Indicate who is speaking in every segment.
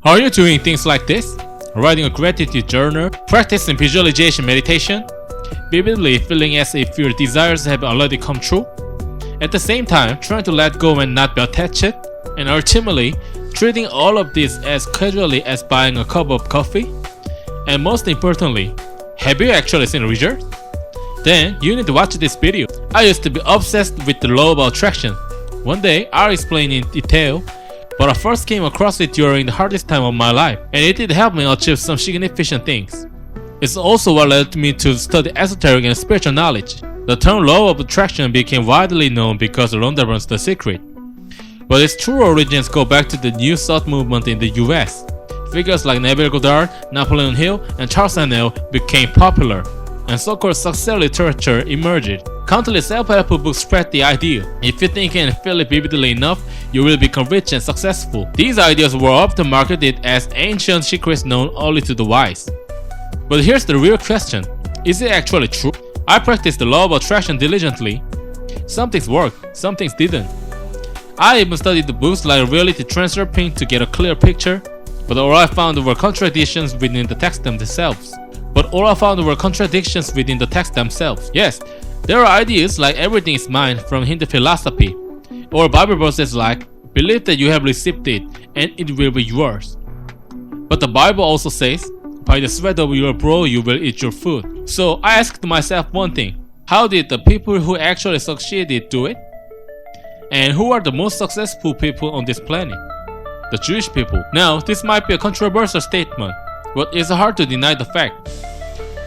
Speaker 1: Are you doing things like this? Writing a gratitude journal, practicing visualization meditation, vividly feeling as if your desires have already come true? At the same time, trying to let go and not be attached, and ultimately, treating all of this as casually as buying a cup of coffee? And most importantly, have you actually seen results? Then you need to watch this video. I used to be obsessed with the law of attraction. One day, I'll explain in detail, but I first came across it during the hardest time of my life, and it did help me achieve some significant things. It's also what led me to study esoteric and spiritual knowledge. The term law of attraction became widely known because Rhonda runs The Secret. But its true origins go back to the New Thought movement in the US. Figures like Neville Goddard, Napoleon Hill, and Charles Haanel became popular, and so-called success literature emerged. Countless self-help books spread the idea. If you think and feel it vividly enough, you will become rich and successful. These ideas were often marketed as ancient secrets known only to the wise. But here's the real question. Is it actually true? I practiced the law of attraction diligently. Some things worked, some things didn't. I even studied the books like Reality Transfer Pink to get a clear picture, but all I found were contradictions within the text themselves. Yes, there are ideas like everything is mine from Hindu philosophy, or Bible verses like, believe that you have received it and it will be yours. But the Bible also says, by the sweat of your brow you will eat your food. So I asked myself one thing, how did the people who actually succeeded do it? And who are the most successful people on this planet? The Jewish people. Now, this might be a controversial statement, but it's hard to deny the fact.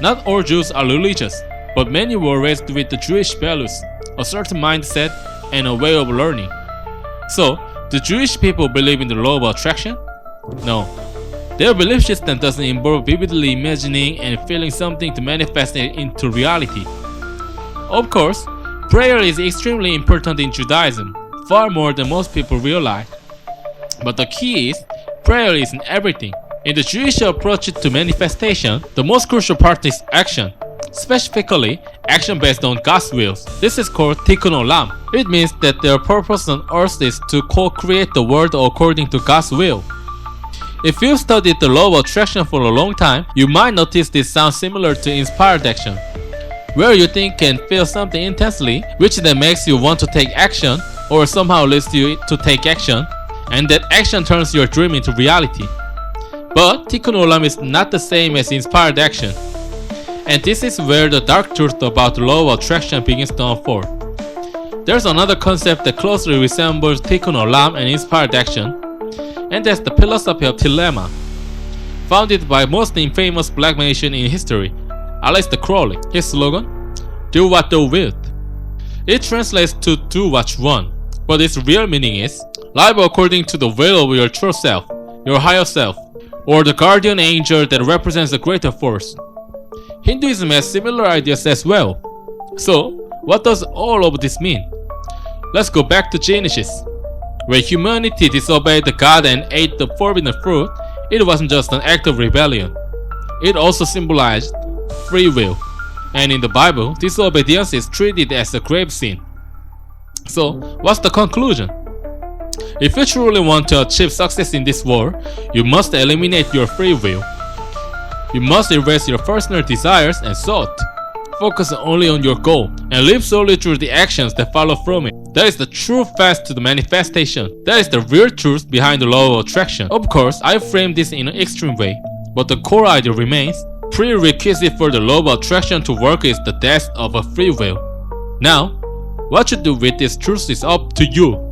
Speaker 1: Not all Jews are religious, but many were raised with the Jewish values, a certain mindset, and a way of learning. So, do Jewish people believe in the law of attraction? No. Their belief system doesn't involve vividly imagining and feeling something to manifest it into reality. Of course, prayer is extremely important in Judaism, far more than most people realize. But the key is, prayer isn't everything. In the Jewish approach to manifestation, the most crucial part is action. Specifically, action based on God's wills. This is called Tikkun Olam. It means that their purpose on earth is to co-create the world according to God's will. If you've studied the law of attraction for a long time, you might notice this sounds similar to inspired action, where you think and feel something intensely, which then makes you want to take action, or somehow leads you to take action, and that action turns your dream into reality. But Tikkun Olam is not the same as inspired action. And this is where the dark truth about the law of attraction begins to unfold. There's another concept that closely resembles Tikkun Olam and inspired action, and that's the philosophy of Dilemma, founded by most infamous black magician in history, Aleister Crowley. His slogan, do what thou wilt. It translates to do what you want, but its real meaning is live according to the will of your true self, your higher self, or the guardian angel that represents a greater force. Hinduism has similar ideas as well. So, what does all of this mean? Let's go back to Genesis. When humanity disobeyed the God and ate the forbidden fruit, it wasn't just an act of rebellion. It also symbolized free will. And in the Bible, disobedience is treated as a grave sin. So, what's the conclusion? If you truly want to achieve success in this world, you must eliminate your free will. You must erase your personal desires and thought. Focus only on your goal and live solely through the actions that follow from it. That is the true path to the manifestation. That is the real truth behind the law of attraction. Of course, I framed this in an extreme way, but the core idea remains. Prerequisite for the law of attraction to work is the death of a free will. Now, what you do with this truth is up to you.